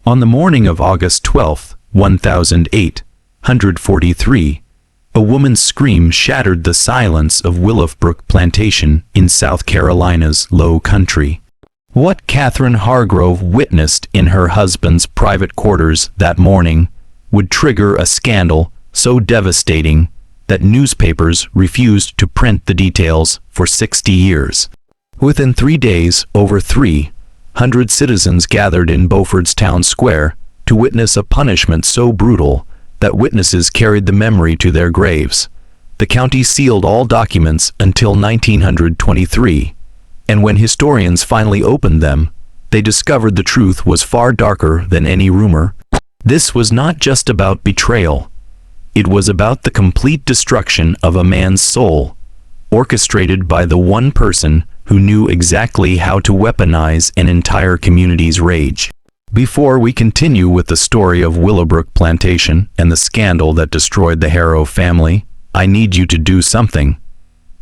On the morning of August 12, 1843, a woman's scream shattered the silence of Willowbrook Plantation in South Carolina's Low Country. What Catherine Hargrove witnessed in her husband's private quarters that morning would trigger a scandal so devastating that newspapers refused to print the details for 60 years. Within 3 days, over 300 citizens gathered in Beaufort's town square to witness a punishment so brutal that witnesses carried the memory to their graves. The county sealed all documents until 1923, and when historians finally opened them, they discovered the truth was far darker than any rumor. This was not just about betrayal. It was about the complete destruction of a man's soul, orchestrated by the one person who knew exactly how to weaponize an entire community's rage. Before we continue with the story of Willowbrook Plantation and the scandal that destroyed the Harrow family, I need you to do something.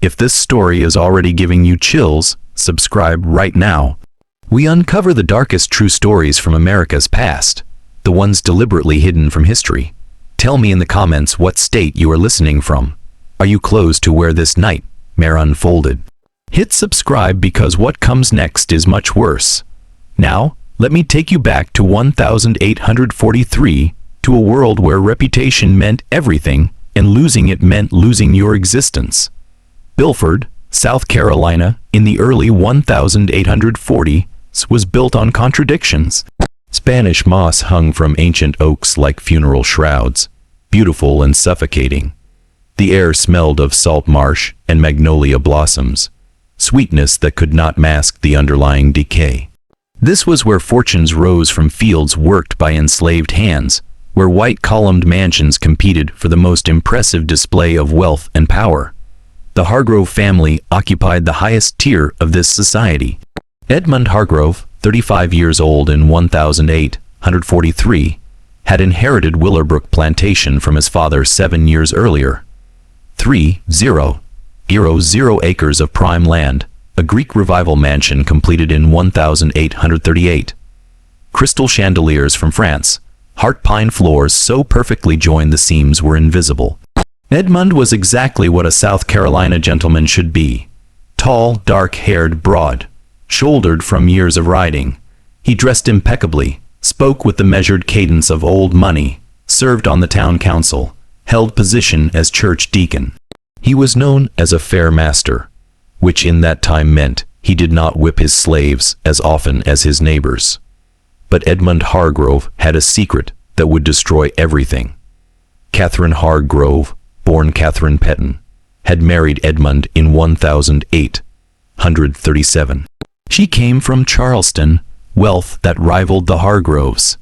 If this story is already giving you chills, subscribe right now. We uncover the darkest true stories from America's past, the ones deliberately hidden from history. Tell me in the comments what state you are listening from. Are you close to where this nightmare unfolded? Hit subscribe because what comes next is much worse. Now, let me take you back to 1843, to a world where reputation meant everything, and losing it meant losing your existence. Beaufort, South Carolina, in the early 1840s, was built on contradictions. Spanish moss hung from ancient oaks like funeral shrouds, beautiful and suffocating. The air smelled of salt marsh and magnolia blossoms, sweetness that could not mask the underlying decay. This was where fortunes rose from fields worked by enslaved hands, where white-columned mansions competed for the most impressive display of wealth and power. The Hargrove family occupied the highest tier of this society. Edmund Hargrove, 35 years old in 1843, had inherited Willowbrook Plantation from his father 7 years earlier. 30 acres of prime land, a Greek Revival mansion completed in 1838. Crystal chandeliers from France, heart pine floors so perfectly joined the seams were invisible. Edmund was exactly what a South Carolina gentleman should be. Tall, dark-haired, broad-shouldered from years of riding. He dressed impeccably, spoke with the measured cadence of old money, served on the town council, held position as church deacon. He was known as a fair master, which in that time meant he did not whip his slaves as often as his neighbors. But Edmund Hargrove had a secret that would destroy everything. Catherine Hargrove, born Catherine Petton, had married Edmund in 1837. She came from Charleston, wealth that rivaled the Hargroves.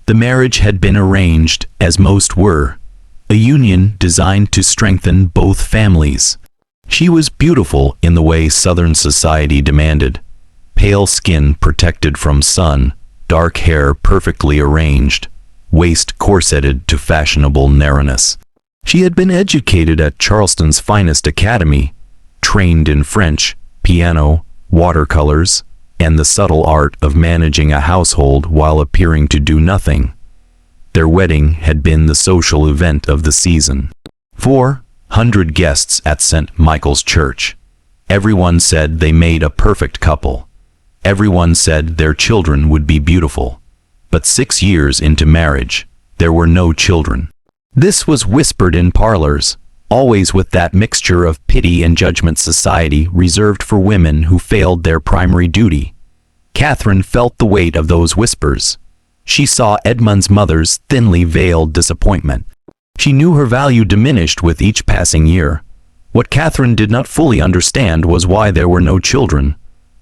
The marriage had been arranged, as most were, a union designed to strengthen both families. She was beautiful in the way Southern society demanded. Pale skin protected from sun, dark hair perfectly arranged, waist corseted to fashionable narrowness. She had been educated at Charleston's finest academy, trained in French, piano, watercolors, and the subtle art of managing a household while appearing to do nothing. Their wedding had been the social event of the season. 400 guests at St. Michael's Church. Everyone said they made a perfect couple. Everyone said their children would be beautiful. But 6 years into marriage, there were no children. This was whispered in parlors, always with that mixture of pity and judgment society reserved for women who failed their primary duty. Catherine felt the weight of those whispers. She saw Edmund's mother's thinly veiled disappointment. She knew her value diminished with each passing year. What Catherine did not fully understand was why there were no children,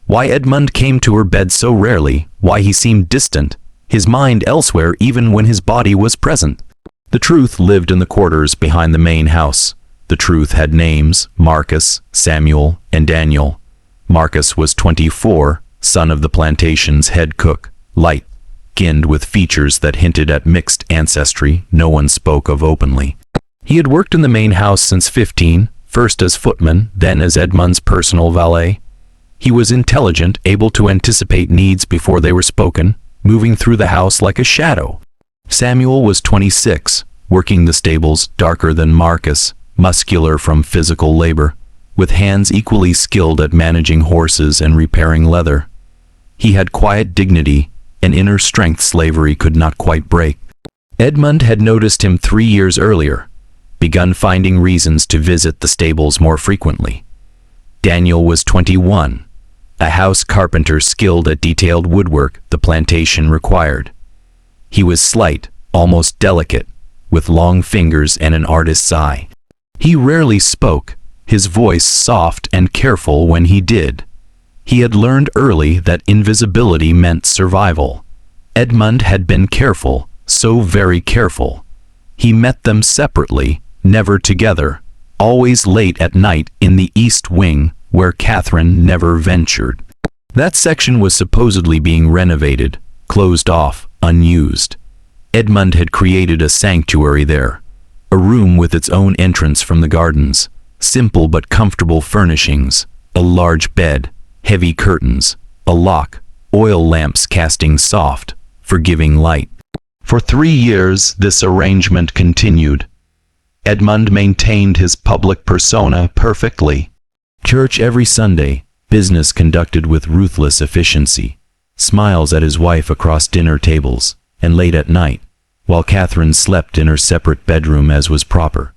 why Edmund came to her bed so rarely, why he seemed distant, his mind elsewhere even when his body was present. The truth lived in the quarters behind the main house. The truth had names: Marcus, Samuel, and Daniel. Marcus was 24, son of the plantation's head cook, light-skinned with features that hinted at mixed ancestry no one spoke of openly. He had worked in the main house since 15, first as footman, then as Edmund's personal valet. He was intelligent, able to anticipate needs before they were spoken, moving through the house like a shadow. Samuel was 26, working the stables, darker than Marcus, muscular from physical labor, with hands equally skilled at managing horses and repairing leather. He had quiet dignity, an inner strength slavery could not quite break. Edmund had noticed him 3 years earlier, begun finding reasons to visit the stables more frequently. Daniel was 21, a house carpenter skilled at detailed woodwork the plantation required. He was slight, almost delicate, with long fingers and an artist's eye. He rarely spoke, his voice soft and careful when he did. He had learned early that invisibility meant survival. Edmund had been careful, so very careful. He met them separately, never together, always late at night in the East Wing, where Catherine never ventured. That section was supposedly being renovated, closed off, unused. Edmund had created a sanctuary there, a room with its own entrance from the gardens, simple but comfortable furnishings, a large bed, heavy curtains, a lock, oil lamps casting soft, forgiving light. For 3 years this arrangement continued. Edmund maintained his public persona perfectly. Church every Sunday, business conducted with ruthless efficiency, smiles at his wife across dinner tables, and late at night, while Catherine slept in her separate bedroom as was proper,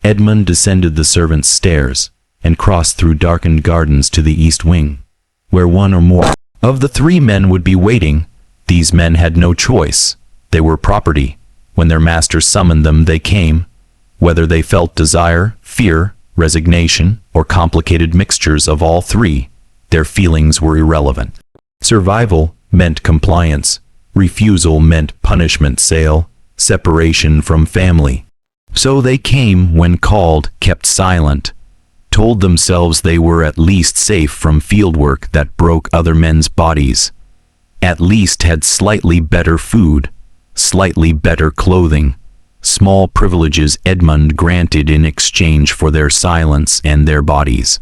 Edmund descended the servants' stairs and crossed through darkened gardens to the East Wing, where one or more of the 3 men would be waiting. These men had no choice. They were property. When their master summoned them, they came. Whether they felt desire, fear, resignation, or complicated mixtures of all 3, their feelings were irrelevant. Survival meant compliance. Refusal meant punishment, sale, separation from family. So they came when called, kept silent, told themselves they were at least safe from fieldwork that broke other men's bodies, at least had slightly better food, slightly better clothing, small privileges Edmund granted in exchange for their silence and their bodies.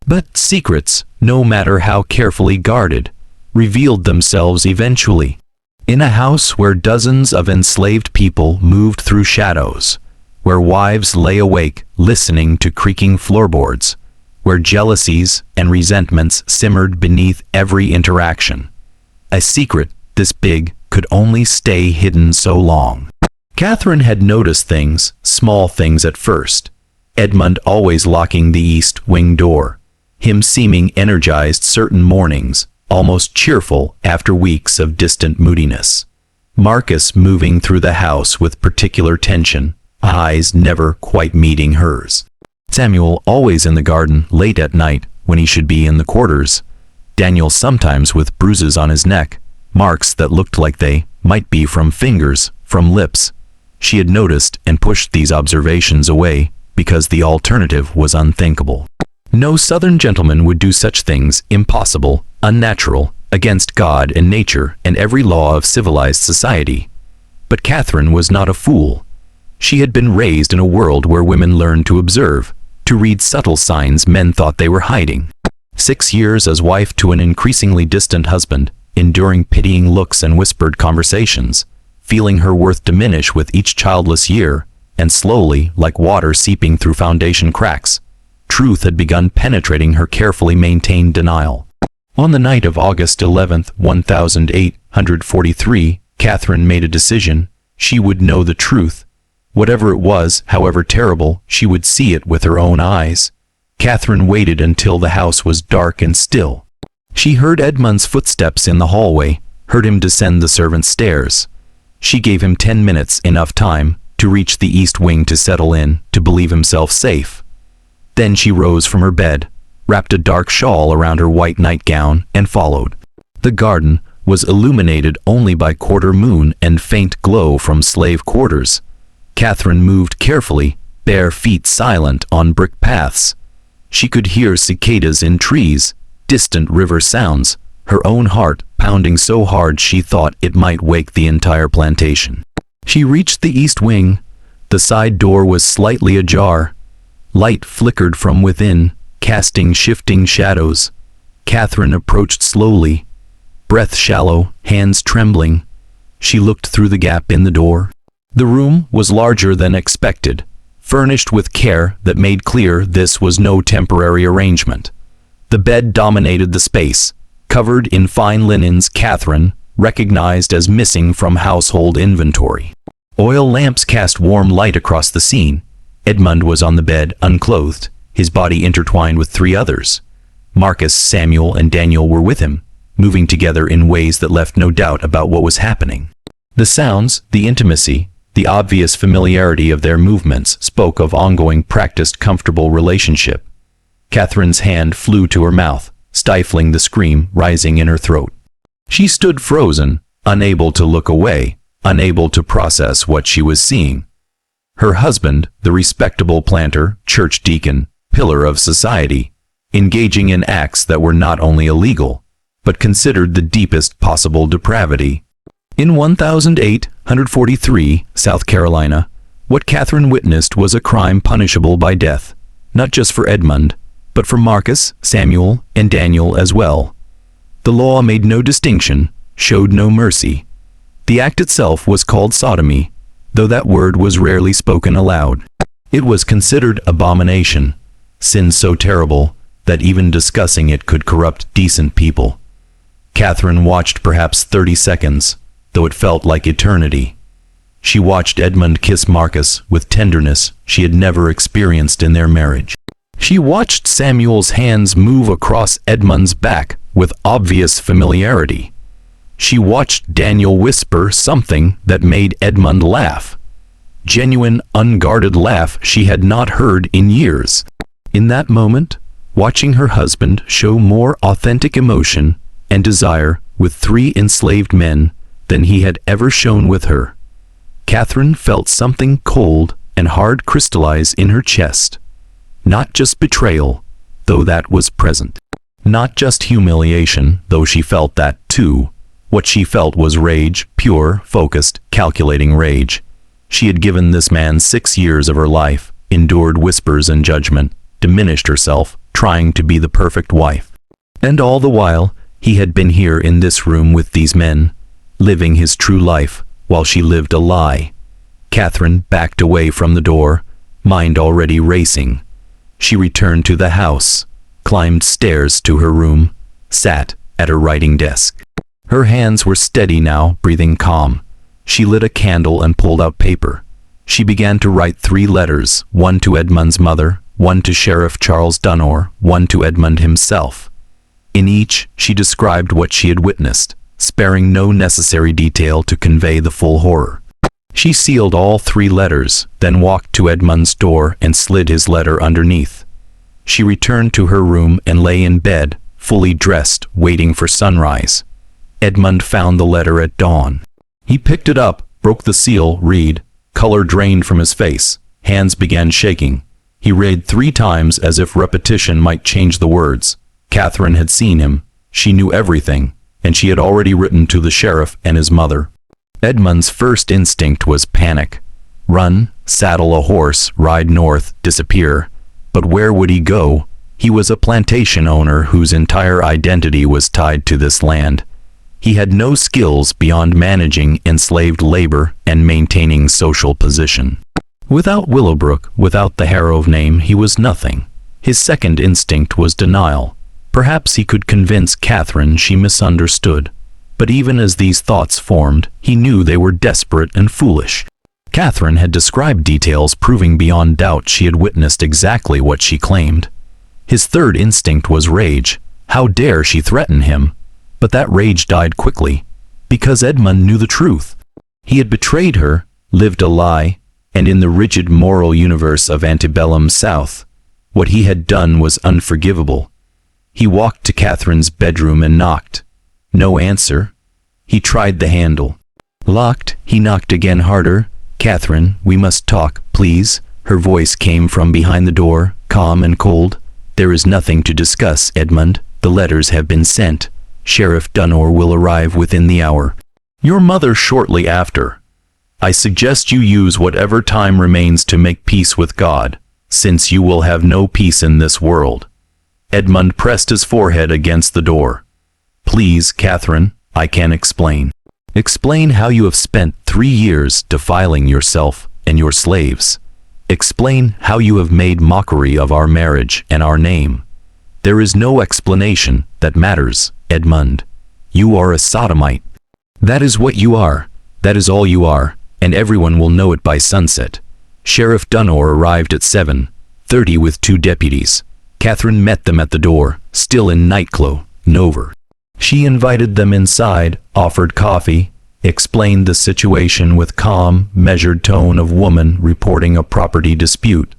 But secrets, no matter how carefully guarded, revealed themselves eventually. In a house where dozens of enslaved people moved through shadows, where wives lay awake listening to creaking floorboards, where jealousies and resentments simmered beneath every interaction. A secret this big could only stay hidden so long. Catherine had noticed things, small things at first. Edmund always locking the East Wing door, him seeming energized certain mornings, almost cheerful after weeks of distant moodiness. Marcus moving through the house with particular tension, eyes never quite meeting hers. Samuel always in the garden late at night when he should be in the quarters. Daniel sometimes with bruises on his neck, marks that looked like they might be from fingers, from lips. She had noticed and pushed these observations away because the alternative was unthinkable. No Southern gentleman would do such things, impossible, unnatural, against God and nature and every law of civilized society. But Catherine was not a fool. She had been raised in a world where women learned to observe, to read subtle signs men thought they were hiding. 6 years as wife to an increasingly distant husband, enduring pitying looks and whispered conversations, feeling her worth diminish with each childless year, and slowly, like water seeping through foundation cracks, truth had begun penetrating her carefully maintained denial. On the night of August 11th, 1843, Catherine made a decision. She would know the truth. Whatever it was, however terrible, she would see it with her own eyes. Catherine waited until the house was dark and still. She heard Edmund's footsteps in the hallway, heard him descend the servants' stairs. She gave him 10 minutes, enough time to reach the East Wing to settle in, to believe himself safe. Then she rose from her bed, wrapped a dark shawl around her white nightgown, and followed. The garden was illuminated only by quarter moon and faint glow from slave quarters. Catherine moved carefully, bare feet silent on brick paths. She could hear cicadas in trees, distant river sounds, her own heart pounding so hard she thought it might wake the entire plantation. She reached the East Wing. The side door was slightly ajar. Light flickered from within, casting shifting shadows. Catherine approached slowly. breath shallow, hands trembling. She looked through the gap in the door. The room was larger than expected, furnished with care that made clear this was no temporary arrangement. The bed dominated the space, covered in fine linens Catherine recognized as missing from household inventory. Oil lamps cast warm light across the scene. Edmund was on the bed, unclothed, his body intertwined with three others. Marcus, Samuel, and Daniel were with him, moving together in ways that left no doubt about what was happening. The sounds, the intimacy, the obvious familiarity of their movements spoke of ongoing, practiced, comfortable relationship. Catherine's hand flew to her mouth, stifling the scream rising in her throat. She stood frozen, unable to look away, unable to process what she was seeing. Her husband, the respectable planter, church deacon, pillar of society, engaging in acts that were not only illegal, but considered the deepest possible depravity. In 1843, South Carolina, what Catherine witnessed was a crime punishable by death, not just for Edmund, but for Marcus, Samuel, and Daniel as well. The law made no distinction, showed no mercy. The act itself was called sodomy, though that word was rarely spoken aloud. It was considered abomination, sin so terrible that even discussing it could corrupt decent people. Catherine watched perhaps 30 seconds, though it felt like eternity. She watched Edmund kiss Marcus with tenderness she had never experienced in their marriage. She watched Samuel's hands move across Edmund's back with obvious familiarity. She watched Daniel whisper something that made Edmund laugh. Genuine, unguarded laugh she had not heard in years. In that moment, watching her husband show more authentic emotion and desire with three enslaved men than he had ever shown with her, Catherine felt something cold and hard crystallize in her chest. Not just betrayal, though that was present. Not just humiliation, though she felt that too. What she felt was rage, pure, focused, calculating rage. She had given this man 6 years of her life, endured whispers and judgment, diminished herself, trying to be the perfect wife. And all the while, he had been here in this room with these men, living his true life, while she lived a lie. Catherine backed away from the door, mind already racing. She returned to the house, climbed stairs to her room, sat at her writing desk. Her hands were steady now, breathing calm. She lit a candle and pulled out paper. She began to write 3 letters, one to Edmund's mother, one to Sheriff Charles Dunor, one to Edmund himself. In each, she described what she had witnessed, sparing no necessary detail to convey the full horror. She sealed all 3 letters, then walked to Edmund's door and slid his letter underneath. She returned to her room and lay in bed, fully dressed, waiting for sunrise. Edmund found the letter at dawn. He picked it up, broke the seal, read. Color drained from his face. Hands began shaking. He read 3 times as if repetition might change the words. Catherine had seen him. She knew everything, and she had already written to the sheriff and his mother. Edmund's first instinct was panic. Run, saddle a horse, ride north, disappear. But where would he go? He was a plantation owner whose entire identity was tied to this land. He had no skills beyond managing enslaved labor and maintaining social position. Without Willowbrook, without the Harrow name, he was nothing. His second instinct was denial. Perhaps he could convince Catherine she misunderstood. But even as these thoughts formed, he knew they were desperate and foolish. Catherine had described details proving beyond doubt she had witnessed exactly what she claimed. His third instinct was rage. How dare she threaten him? But that rage died quickly, because Edmund knew the truth. He had betrayed her, lived a lie, and in the rigid moral universe of Antebellum South, what he had done was unforgivable. He walked to Catherine's bedroom and knocked. No answer. He tried the handle. Locked, he knocked again harder. "Catherine, we must talk, please." Her voice came from behind the door, calm and cold. "There is nothing to discuss, Edmund. The letters have been sent. Sheriff Dunor will arrive within the hour. Your mother shortly after. I suggest you use whatever time remains to make peace with God, since you will have no peace in this world." Edmund pressed his forehead against the door. Please, Catherine, I can explain. Explain how you have spent 3 years defiling yourself and your slaves. Explain how you have made mockery of our marriage and our name. There is no explanation that matters, Edmund. You are a sodomite. That is what you are. That is all you are, and everyone will know it by sunset. Sheriff Dunor arrived at 7:30 with 2 deputies. Catherine met them at the door, still in nightclothes, Nover. She invited them inside, offered coffee, explained the situation with calm, measured tone of woman reporting a property dispute.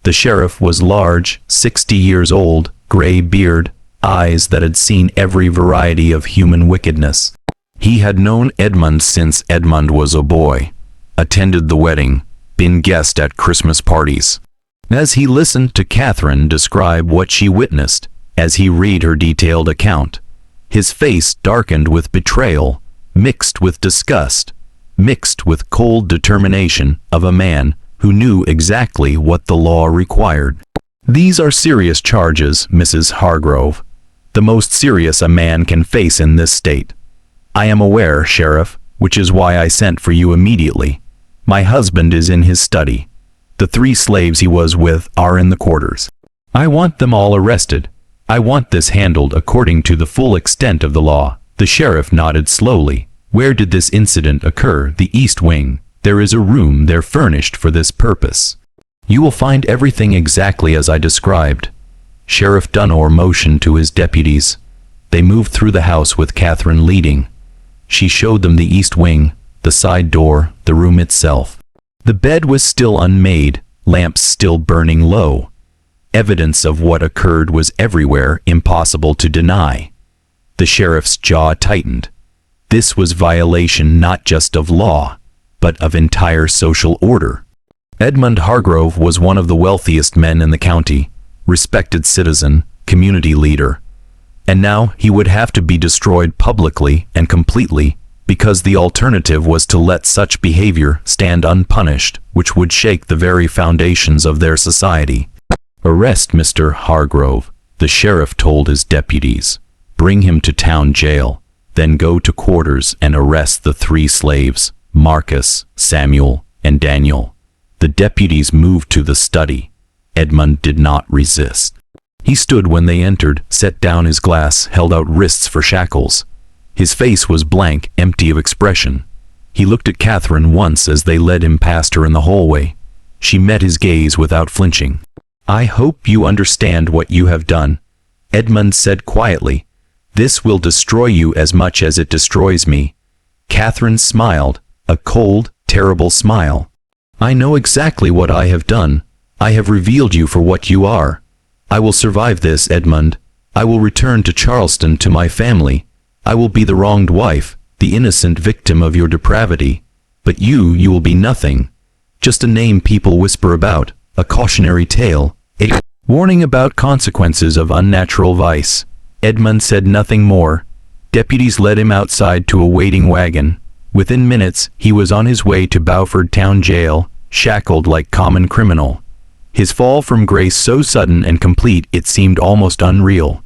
The sheriff was large, 60 years old, gray beard, eyes that had seen every variety of human wickedness. He had known Edmund since Edmund was a boy, attended the wedding, been guest at Christmas parties. As he listened to Catherine describe what she witnessed, as he read her detailed account, his face darkened with betrayal, mixed with disgust, mixed with cold determination of a man who knew exactly what the law required. These are serious charges, Mrs. Hargrove, the most serious a man can face in this state. I am aware, Sheriff, which is why I sent for you immediately. My husband is in his study. The 3 slaves he was with are in the quarters. I want them all arrested. I want this handled according to the full extent of the law. The sheriff nodded slowly. Where did this incident occur? The East Wing. There is a room there furnished for this purpose. You will find everything exactly as I described. Sheriff Dunor motioned to his deputies. They moved through the house with Catherine leading. She showed them the East Wing, the side door, the room itself. The bed was still unmade, lamps still burning low. Evidence of what occurred was everywhere, impossible to deny. The sheriff's jaw tightened. This was violation not just of law, but of entire social order. Edmund Hargrove was one of the wealthiest men in the county, respected citizen, community leader. And now he would have to be destroyed publicly and completely, because the alternative was to let such behavior stand unpunished, which would shake the very foundations of their society. Arrest Mr. Hargrove, the sheriff told his deputies. Bring him to town jail, then go to quarters and arrest the 3 slaves, Marcus, Samuel, and Daniel. The deputies moved to the study. Edmund did not resist. He stood when they entered, set down his glass, held out wrists for shackles. His face was blank, empty of expression. He looked at Catherine once as they led him past her in the hallway. She met his gaze without flinching. I hope you understand what you have done, Edmund said quietly. This will destroy you as much as it destroys me. Catherine smiled, a cold, terrible smile. I know exactly what I have done. I have revealed you for what you are. I will survive this, Edmund. I will return to Charleston to my family. I will be the wronged wife, the innocent victim of your depravity. But you will be nothing. Just a name people whisper about, a cautionary tale, a warning about consequences of unnatural vice. Edmund said nothing more. Deputies led him outside to a waiting wagon. Within minutes, he was on his way to Beaufort Town Jail, shackled like common criminal. His fall from grace so sudden and complete it seemed almost unreal.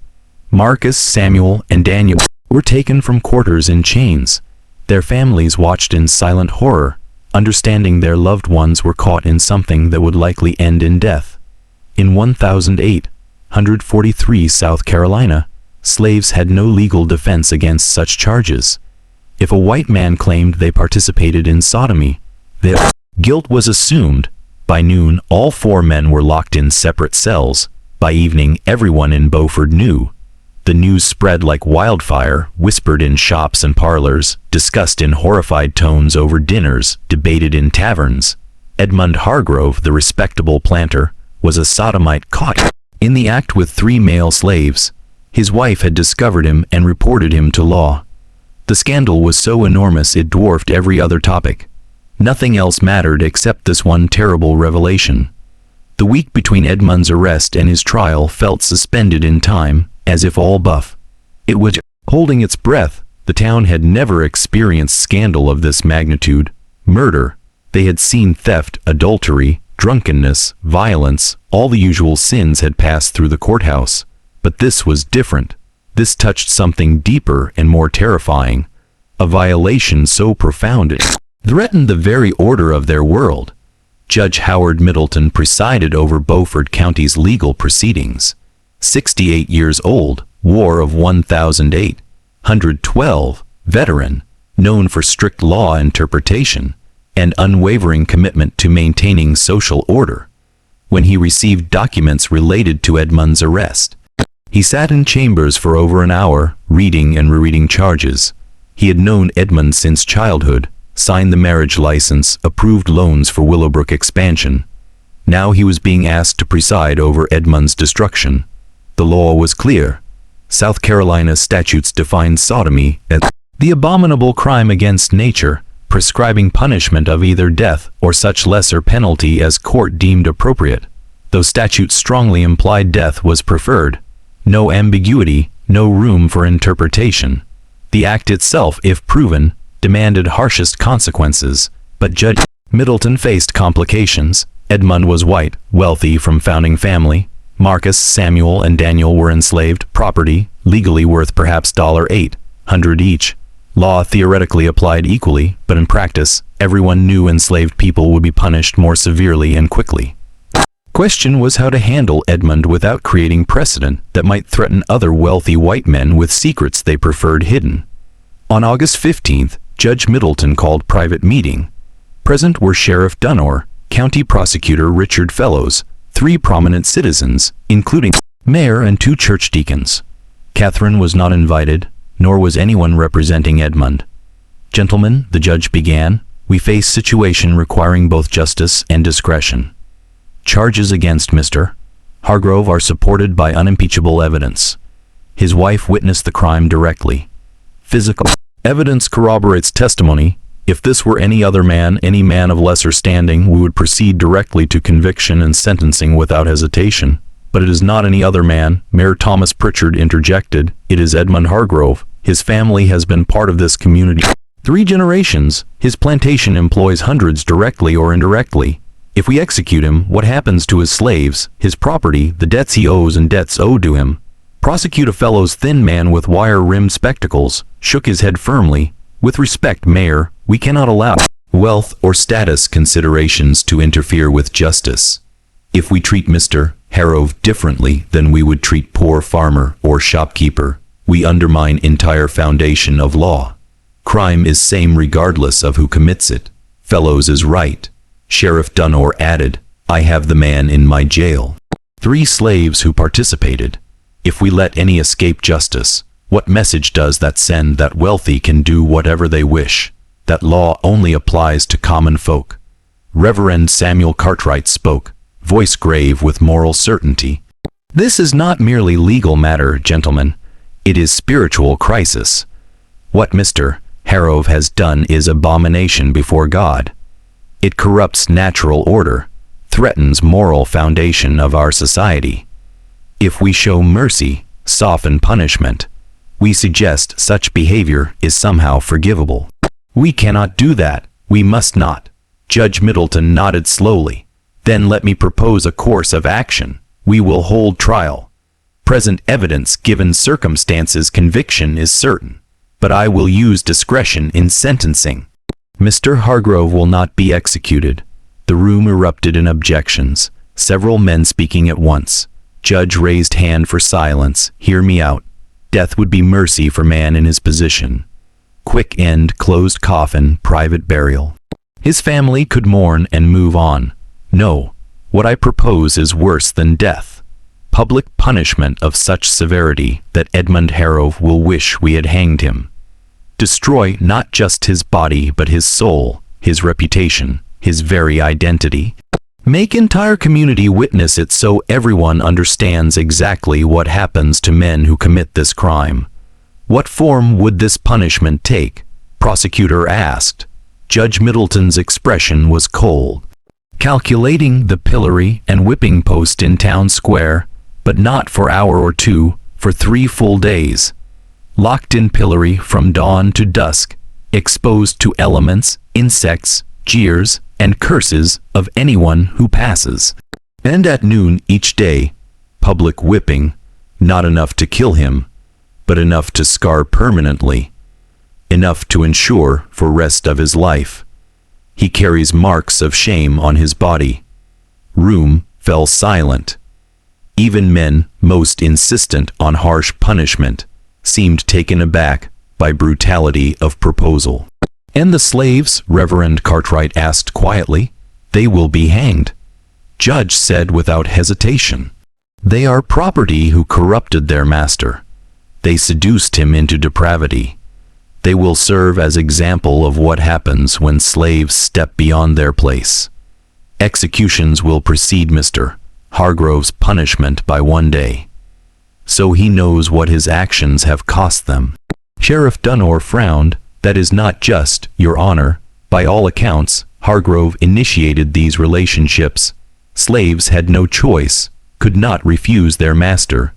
Marcus, Samuel, and Daniel were taken from quarters in chains. Their families watched in silent horror, understanding their loved ones were caught in something that would likely end in death. In 1843 South Carolina, slaves had no legal defense against such charges. If a white man claimed they participated in sodomy, their guilt was assumed. By noon, all 4 men were locked in separate cells. By evening, everyone in Beaufort knew. The news spread like wildfire, whispered in shops and parlors, discussed in horrified tones over dinners, debated in taverns. Edmund Hargrove, the respectable planter, was a sodomite caught in the act with 3 male slaves. His wife had discovered him and reported him to law. The scandal was so enormous it dwarfed every other topic. Nothing else mattered except this one terrible revelation. The week between Edmund's arrest and his trial felt suspended in time, as if all buff. It was holding its breath. The town had never experienced scandal of this magnitude. Murder. They had seen theft, adultery, drunkenness, violence, all the usual sins had passed through the courthouse. But this was different. This touched something deeper and more terrifying. A violation so profound it threatened the very order of their world. Judge Howard Middleton presided over Beaufort County's legal proceedings. 68 years old, War of 1812, veteran, known for strict law interpretation and unwavering commitment to maintaining social order. When he received documents related to Edmund's arrest, he sat in chambers for over an hour, reading and rereading charges. He had known Edmund since childhood, signed the marriage license, approved loans for Willowbrook expansion. Now he was being asked to preside over Edmund's destruction. The law was clear. South Carolina statutes defined sodomy as the abominable crime against nature, prescribing punishment of either death or such lesser penalty as court deemed appropriate. Though statutes strongly implied death was preferred. No ambiguity, no room for interpretation. The act itself, if proven, demanded harshest consequences, but Judge Middleton faced complications. Edmund was white, wealthy from founding family. Marcus, Samuel, and Daniel were enslaved, property, legally worth perhaps $800 each. Law theoretically applied equally, but in practice, everyone knew enslaved people would be punished more severely and quickly. Question was how to handle Edmund without creating precedent that might threaten other wealthy white men with secrets they preferred hidden. On August 15th, Judge Middleton called private meeting. Present were Sheriff Dunor, County Prosecutor Richard Fellows, 3 prominent citizens, including Mayor and 2 church deacons. Catherine was not invited, nor was anyone representing Edmund. Gentlemen, the judge began, we face situation requiring both justice and discretion. Charges against Mr. Hargrove are supported by unimpeachable evidence. His wife witnessed the crime directly. Physical evidence corroborates testimony. If this were any other man, any man of lesser standing, we would proceed directly to conviction and sentencing without hesitation. But it is not any other man, Mayor Thomas Pritchard interjected. It is Edmund Hargrove. His family has been part of this community 3 generations. His plantation employs hundreds directly or indirectly. If we execute him, what happens to his slaves, his property, the debts he owes and debts owed to him? Prosecutor Fellows' thin man with wire-rimmed spectacles shook his head firmly. With respect, Mayor, we cannot allow wealth or status considerations to interfere with justice. If we treat Mr. Hargrove differently than we would treat poor farmer or shopkeeper, we undermine entire foundation of law. Crime is same regardless of who commits it. Fellows is right. Sheriff Dunor added, I have the man in my jail. 3 slaves who participated. If we let any escape justice, what message does that send that wealthy can do whatever they wish? That law only applies to common folk. Reverend Samuel Cartwright spoke, voice grave with moral certainty. This is not merely legal matter, gentlemen. It is spiritual crisis. What Mr. Hargrove has done is abomination before God. It corrupts natural order, threatens moral foundation of our society. If we show mercy, soften punishment, we suggest such behavior is somehow forgivable. We cannot do that. We must not. Judge Middleton nodded slowly. Then let me propose a course of action. We will hold trial. Present evidence given circumstances conviction is certain, but I will use discretion in sentencing. Mr. Hargrove will not be executed. The room erupted in objections, several men speaking at once. Judge raised hand for silence. Hear me out. Death would be mercy for man in his position. Quick end, closed coffin, private burial. His family could mourn and move on. No, what I propose is worse than death. Public punishment of such severity that Edmund Hargrove will wish we had hanged him. Destroy not just his body but his soul, his reputation, his very identity. Make entire community witness it so everyone understands exactly what happens to men who commit this crime. What form would this punishment take? Prosecutor asked. Judge Middleton's expression was cold. Calculating the pillory and whipping post in town square, but not for hour or 2, for 3 full days. Locked in pillory from dawn to dusk, exposed to elements, insects, jeers, and curses of anyone who passes. And at noon each day, public whipping, not enough to kill him. but enough to scar permanently, enough to ensure for rest of his life. He carries marks of shame on his body. Room fell silent. Even men most insistent on harsh punishment seemed taken aback by brutality of proposal. "And the slaves?" Reverend Cartwright asked quietly. "They will be hanged," Judge said without hesitation. "They are property who corrupted their master. They seduced him into depravity. They will serve as example of what happens when slaves step beyond their place. Executions will precede Mr. Hargrove's punishment by 1 day. So he knows what his actions have cost them." Sheriff Dunmore frowned. "That is not just, Your Honor. By all accounts, Hargrove initiated these relationships. Slaves had no choice, could not refuse their master.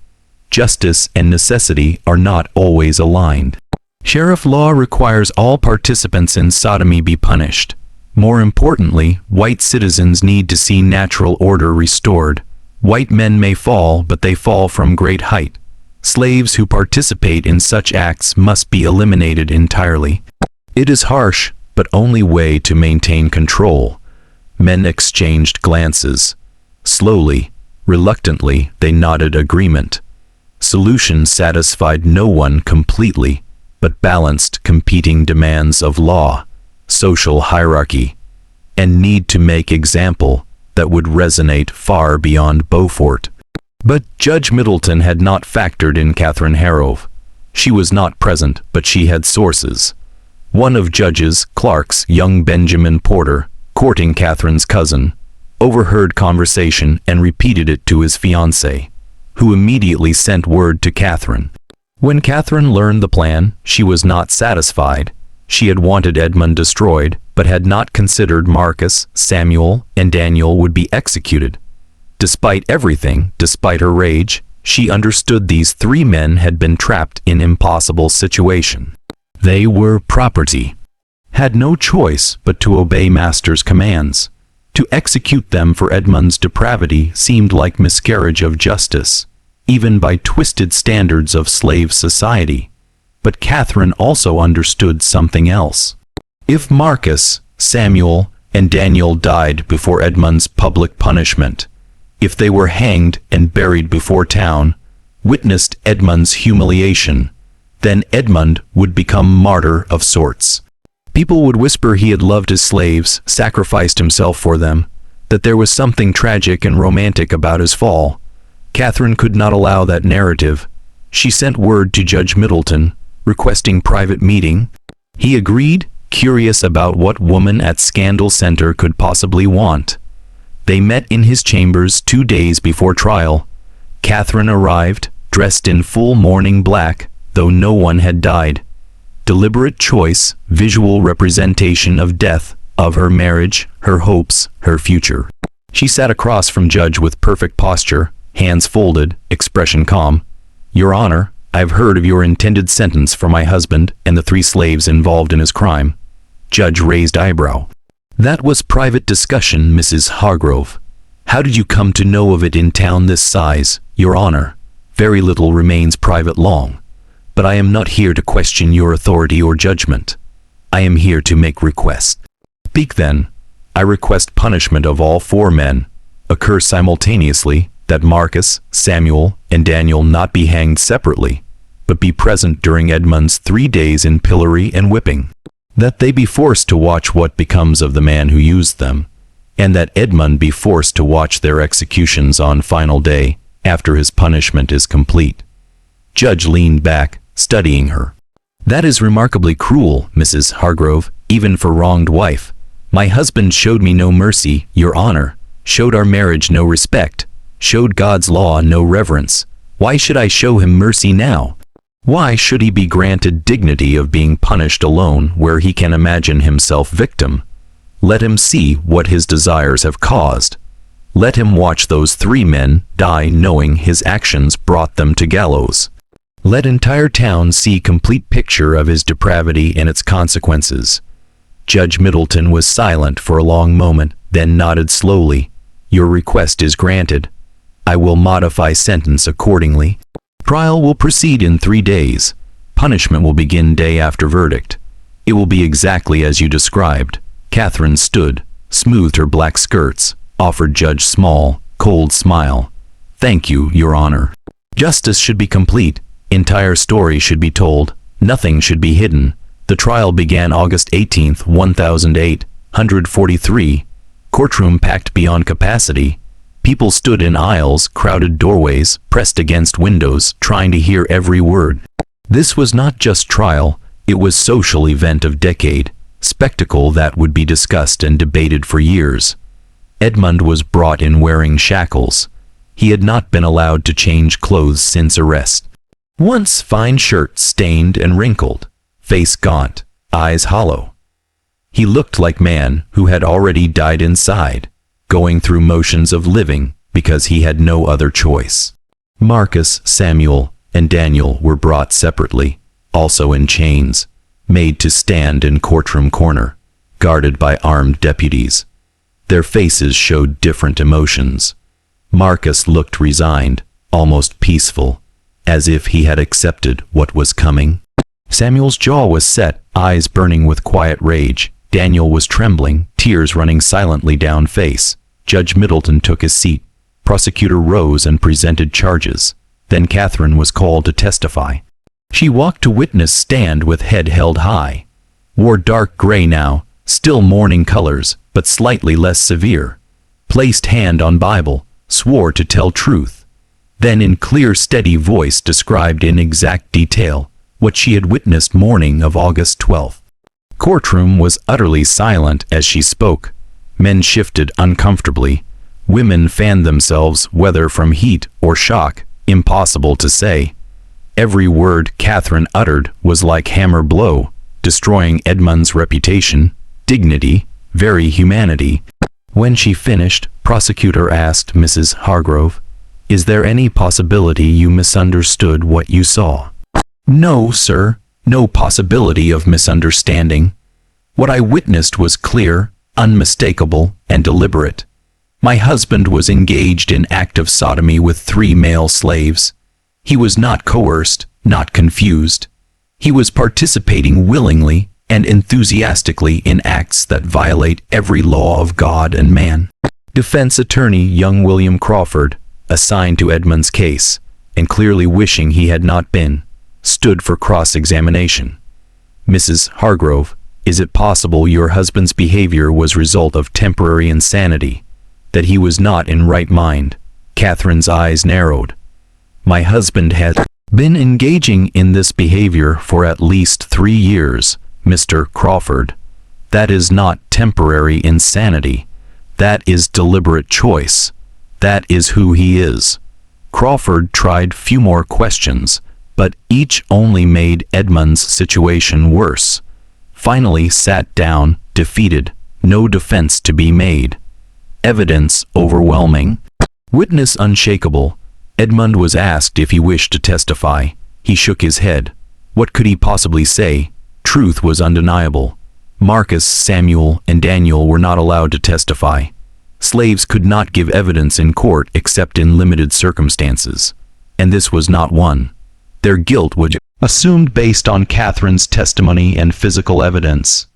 Justice and necessity are not always aligned. Sheriff law requires all participants in sodomy be punished. More importantly, white citizens need to see natural order restored. White men may fall, but they fall from great height. Slaves who participate in such acts must be eliminated entirely. It is harsh, but only way to maintain control." Men exchanged glances. Slowly, reluctantly, they nodded agreement. Solution satisfied no one completely, but balanced competing demands of law, social hierarchy, and need to make example that would resonate far beyond Beaufort. But Judge Middleton had not factored in Catherine Hargrove. She was not present, but she had sources. One of Judge Clark's young Benjamin Porter, courting Catherine's cousin, overheard conversation and repeated it to his fiancée, who immediately sent word to Catherine. When Catherine learned the plan, she was not satisfied. She had wanted Edmund destroyed, but had not considered Marcus, Samuel, and Daniel would be executed. Despite everything, despite her rage, she understood these 3 men had been trapped in impossible situation. They were property, had no choice but to obey master's commands. To execute them for Edmund's depravity seemed like miscarriage of justice, even by twisted standards of slave society. But Catherine also understood something else. If Marcus, Samuel, and Daniel died before Edmund's public punishment, if they were hanged and buried before town, witnessed Edmund's humiliation, then Edmund would become martyr of sorts. People would whisper he had loved his slaves, sacrificed himself for them, that there was something tragic and romantic about his fall. Catherine could not allow that narrative. She sent word to Judge Middleton, requesting private meeting. He agreed, curious about what woman at Scandal Center could possibly want. They met in his chambers 2 days before trial. Catherine arrived, dressed in full mourning black, though no one had died. Deliberate choice, visual representation of death, of her marriage, her hopes, her future. She sat across from Judge with perfect posture, hands folded, expression calm. "Your Honor, I've heard of your intended sentence for my husband and the 3 slaves involved in his crime." Judge raised eyebrow. "That was private discussion, Mrs. Hargrove. How did you come to know of it in town this size, Your Honor? Very little remains private long. But I am not here to question your authority or judgment. I am here to make request." "Speak then." "I request punishment of all 4 men, occur simultaneously, that Marcus, Samuel, and Daniel not be hanged separately, but be present during Edmund's 3 days in pillory and whipping. That they be forced to watch what becomes of the man who used them, and that Edmund be forced to watch their executions on final day, after his punishment is complete." Judge leaned back, studying her. "That is remarkably cruel, Mrs. Hargrove, even for wronged wife. My husband showed me no mercy, Your Honor, showed our marriage no respect, showed God's law no reverence. Why should I show him mercy now? Why should he be granted dignity of being punished alone where he can imagine himself victim? Let him see what his desires have caused. Let him watch those 3 men die knowing his actions brought them to gallows. Let entire town see complete picture of his depravity and its consequences." Judge Middleton was silent for a long moment, then nodded slowly. "Your request is granted. I will modify sentence accordingly." Trial will proceed in 3 days. Punishment will begin day after verdict. It will be exactly as you described. Catherine stood, smoothed her black skirts, offered Judge small, cold smile. Thank you, Your Honor. Justice should be complete. Entire story should be told. Nothing should be hidden. The trial began August 18, 1843. Courtroom packed beyond capacity. People stood in aisles, crowded doorways, pressed against windows, trying to hear every word. This was not just trial, it was social event of decade, spectacle that would be discussed and debated for years. Edmund was brought in wearing shackles. He had not been allowed to change clothes since arrest. Once fine shirt stained and wrinkled, face gaunt, eyes hollow. He looked like man who had already died inside, going through motions of living because he had no other choice. Marcus, Samuel, and Daniel were brought separately, also in chains, made to stand in courtroom corner, guarded by armed deputies. Their faces showed different emotions. Marcus looked resigned, almost peaceful, as if he had accepted what was coming. Samuel's jaw was set, eyes burning with quiet rage. Daniel was trembling, tears running silently down face. Judge Middleton took his seat. Prosecutor rose and presented charges. Then Catherine was called to testify. She walked to witness stand with head held high. Wore dark gray now, still mourning colors, but slightly less severe. Placed hand on Bible, swore to tell truth. Then in clear, steady voice described in exact detail what she had witnessed morning of August 12th. Courtroom was utterly silent as she spoke. Men shifted uncomfortably. Women fanned themselves, whether from heat or shock, impossible to say. Every word Catherine uttered was like hammer blow, destroying Edmund's reputation, dignity, very humanity. When she finished, prosecutor asked Mrs. Hargrove, "Is there any possibility you misunderstood what you saw?" "No, sir, no possibility of misunderstanding. What I witnessed was clear, unmistakable, and deliberate. My husband was engaged in active sodomy with 3 male slaves. He was not coerced, not confused. He was participating willingly and enthusiastically in acts that violate every law of God and man." Defense attorney young William Crawford, assigned to Edmund's case, and clearly wishing he had not been, stood for cross-examination. "Mrs. Hargrove, is it possible your husband's behavior was result of temporary insanity, that he was not in right mind?" Catherine's eyes narrowed. "My husband has been engaging in this behavior for at least 3 years, Mr. Crawford. That is not temporary insanity. That is deliberate choice. That is who he is." Crawford tried few more questions, but each only made Edmund's situation worse. Finally sat down, defeated, no defense to be made. Evidence overwhelming. Witness unshakable. Edmund was asked if he wished to testify. He shook his head. What could he possibly say? Truth was undeniable. Marcus, Samuel, and Daniel were not allowed to testify. Slaves could not give evidence in court except in limited circumstances. And this was not one. Their guilt was assumed based on Catherine's testimony and physical evidence.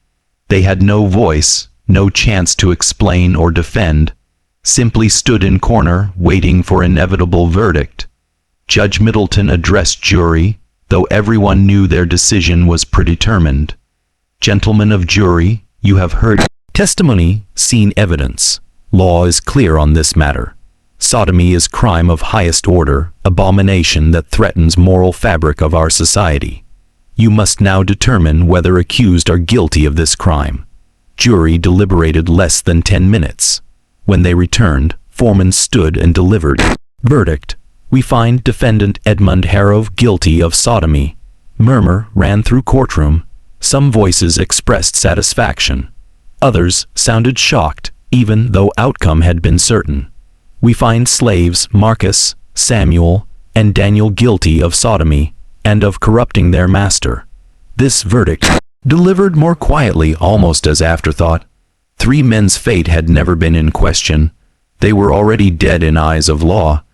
They had no voice, no chance to explain or defend, simply stood in corner waiting for inevitable verdict. Judge Middleton addressed jury, though everyone knew their decision was predetermined. "Gentlemen of jury, you have heard testimony, seen evidence. Law is clear on this matter. Sodomy is crime of highest order, abomination that threatens moral fabric of our society. You must now determine whether accused are guilty of this crime." Jury deliberated less than 10 minutes. When they returned, foreman stood and delivered verdict. "We find defendant Edmund Hargrove guilty of sodomy." Murmur ran through courtroom. Some voices expressed satisfaction. Others sounded shocked, even though outcome had been certain. "We find slaves Marcus, Samuel, and Daniel guilty of sodomy, and of corrupting their master." This verdict, delivered more quietly, almost as afterthought. 3 men's fate had never been in question. They were already dead in eyes of law.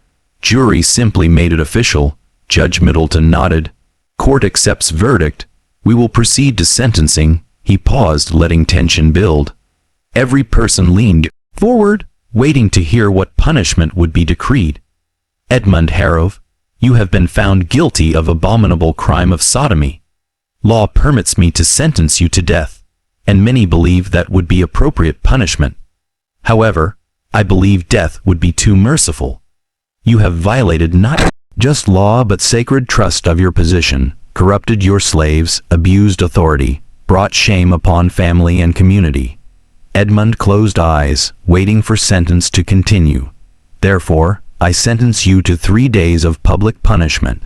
Jury simply made it official. Judge Middleton nodded. Court accepts verdict. We will proceed to sentencing. He paused, letting tension build. Every person leaned forward, waiting to hear what punishment would be decreed. Edmund Harrove, you have been found guilty of abominable crime of sodomy. Law permits me to sentence you to death, and many believe that would be appropriate punishment. However, I believe death would be too merciful. You have violated not just law but sacred trust of your position, corrupted your slaves, abused authority, brought shame upon family and community. Edmund closed eyes, waiting for sentence to continue. Therefore, I sentence you to 3 days of public punishment.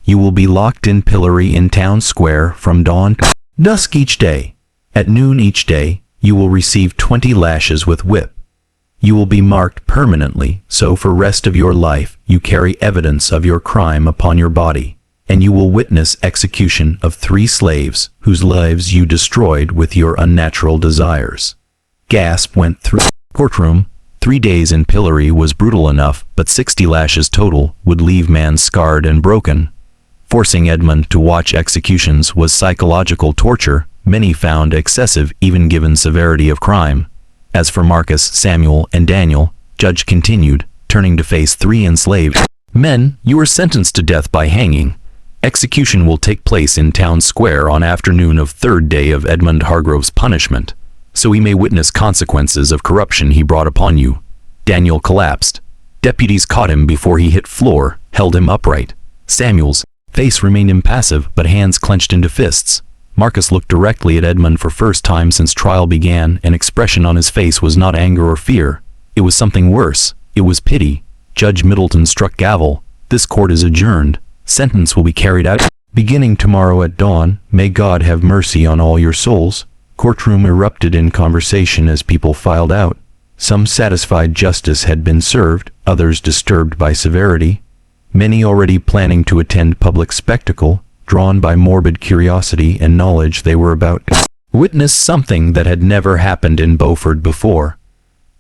You will be locked in pillory in town square from dawn to dusk each day. At noon each day, you will receive 20 lashes with whip. You will be marked permanently, so for rest of your life you carry evidence of your crime upon your body, and you will witness execution of 3 slaves whose lives you destroyed with your unnatural desires. Gasp went through the courtroom. 3 days in pillory was brutal enough, but 60 lashes total would leave man scarred and broken. Forcing Edmund to watch executions was psychological torture many found excessive even given severity of crime. As for Marcus, Samuel, and Daniel, Judge continued, turning to face 3 enslaved men. You are sentenced to death by hanging. Execution will take place in town square on afternoon of 3rd day of Edmund Hargrove's punishment, so he may witness consequences of corruption he brought upon you. Daniel collapsed. Deputies caught him before he hit floor, held him upright. Samuel's face remained impassive, but hands clenched into fists. Marcus looked directly at Edmund for first time since trial began, and expression on his face was not anger or fear. It was something worse. It was pity. Judge Middleton struck gavel. This court is adjourned. Sentence will be carried out beginning tomorrow at dawn. May God have mercy on all your souls. Courtroom erupted in conversation as people filed out. Some satisfied justice had been served, others disturbed by severity. Many already planning to attend public spectacle, drawn by morbid curiosity and knowledge they were about to witness something that had never happened in Beaufort before.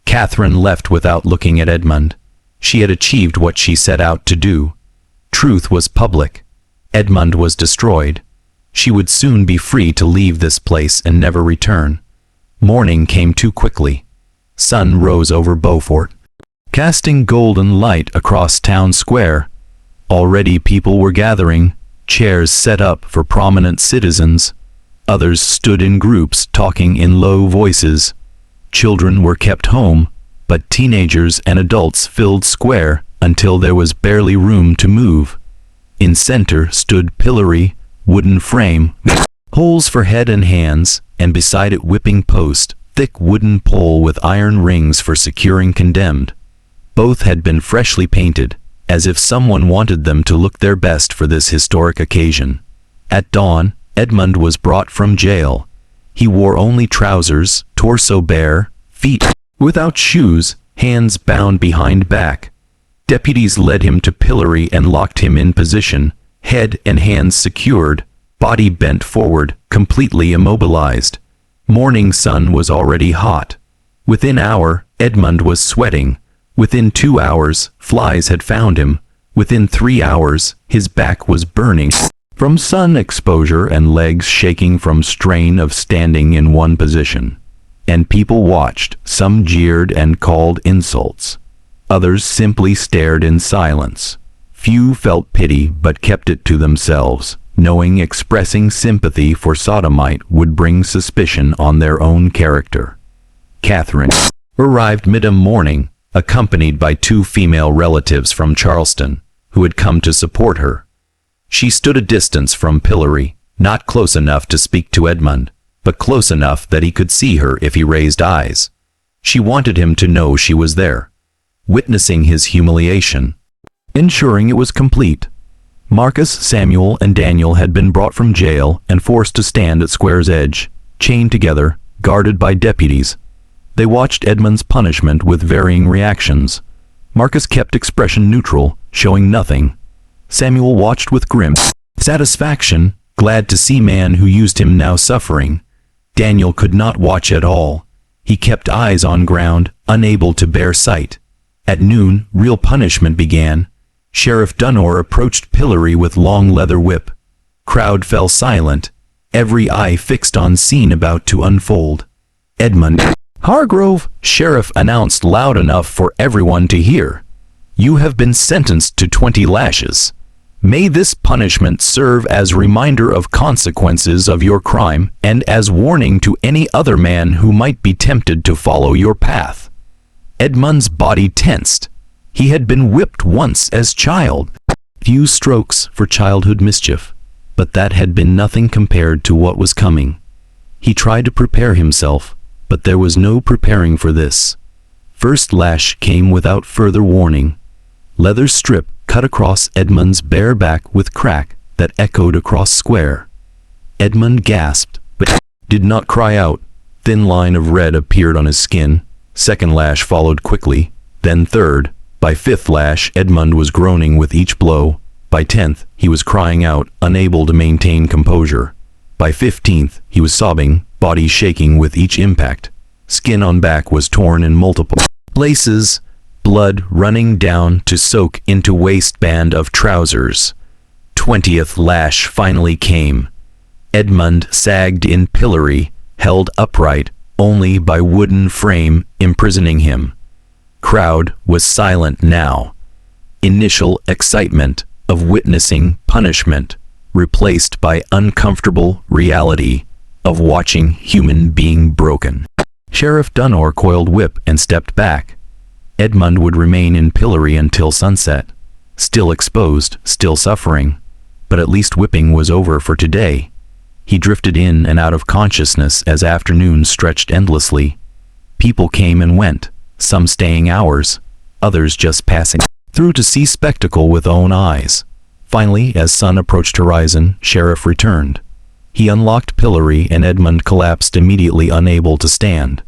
Catherine left without looking at Edmund. She had achieved what she set out to do. Truth was public. Edmund was destroyed. She would soon be free to leave this place and never return. Morning came too quickly. Sun rose over Beaufort, casting golden light across town square. Already people were gathering, chairs set up for prominent citizens. Others stood in groups talking in low voices. Children were kept home, but teenagers and adults filled square until there was barely room to move. In center stood pillory, wooden frame, holes for head and hands, and beside it whipping post, thick wooden pole with iron rings for securing condemned. Both had been freshly painted, as if someone wanted them to look their best for this historic occasion. At dawn, Edmund was brought from jail. He wore only trousers, torso bare, feet without shoes, hands bound behind back. Deputies led him to pillory and locked him in position, head and hands secured, body bent forward, completely immobilized. Morning sun was already hot. Within an hour, Edmund was sweating. Within 2 hours, flies had found him. Within 3 hours, his back was burning from sun exposure and legs shaking from strain of standing in one position. And people watched, some jeered and called insults. Others simply stared in silence. Few felt pity but kept it to themselves, knowing expressing sympathy for sodomite would bring suspicion on their own character. Catherine arrived mid-morning, accompanied by 2 female relatives from Charleston, who had come to support her. She stood a distance from pillory, not close enough to speak to Edmund, but close enough that he could see her if he raised eyes. She wanted him to know she was there, witnessing his humiliation, ensuring it was complete. Marcus, Samuel, and Daniel had been brought from jail and forced to stand at square's edge, chained together, guarded by deputies. They watched Edmund's punishment with varying reactions. Marcus kept expression neutral, showing nothing. Samuel watched with grim satisfaction, glad to see man who used him now suffering. Daniel could not watch at all. He kept eyes on ground, unable to bear sight. At noon, real punishment began. Sheriff Dunor approached pillory with long leather whip. Crowd fell silent, every eye fixed on scene about to unfold. Edmund Hargrove, sheriff announced loud enough for everyone to hear. You have been sentenced to 20 lashes. May this punishment serve as reminder of consequences of your crime and as warning to any other man who might be tempted to follow your path. Edmund's body tensed. He had been whipped once as child. Few strokes for childhood mischief, but that had been nothing compared to what was coming. He tried to prepare himself, but there was no preparing for this. First lash came without further warning. Leather strip cut across Edmund's bare back with crack that echoed across square. Edmund gasped, but did not cry out. Thin line of red appeared on his skin. Second lash followed quickly, then third. By fifth lash, Edmund was groaning with each blow. By 10th, he was crying out, unable to maintain composure. By 15th, he was sobbing, body shaking with each impact. Skin on back was torn in multiple places, blood running down to soak into waistband of trousers. 20th lash finally came. Edmund sagged in pillory, held upright only by wooden frame imprisoning him. Crowd was silent now. Initial excitement of witnessing punishment replaced by uncomfortable reality of watching human being broken. Sheriff Dunor coiled whip and stepped back. Edmund would remain in pillory until sunset, still exposed, still suffering, but at least whipping was over for today. He drifted in and out of consciousness as afternoon stretched endlessly. People came and went, some staying hours, others just passing through to see spectacle with own eyes. Finally, as sun approached horizon, Sheriff returned. He unlocked pillory and Edmund collapsed immediately, unable to stand.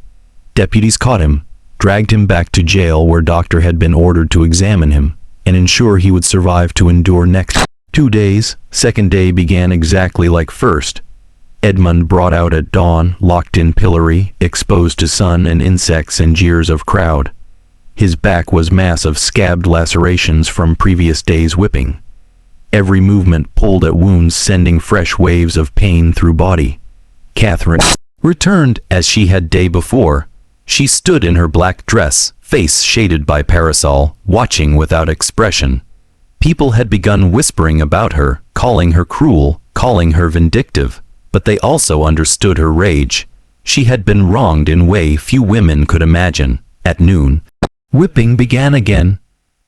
Deputies caught him, dragged him back to jail where doctor had been ordered to examine him and ensure he would survive to endure next 2 days. Second day began exactly like first. Edmund brought out at dawn, locked in pillory, exposed to sun and insects and jeers of crowd. His back was mass of scabbed lacerations from previous day's whipping. Every movement pulled at wounds, sending fresh waves of pain through body. Catherine returned as she had day before. She stood in her black dress, face shaded by parasol, watching without expression. People had begun whispering about her, calling her cruel, calling her vindictive, but they also understood her rage. She had been wronged in way few women could imagine. At noon, whipping began again.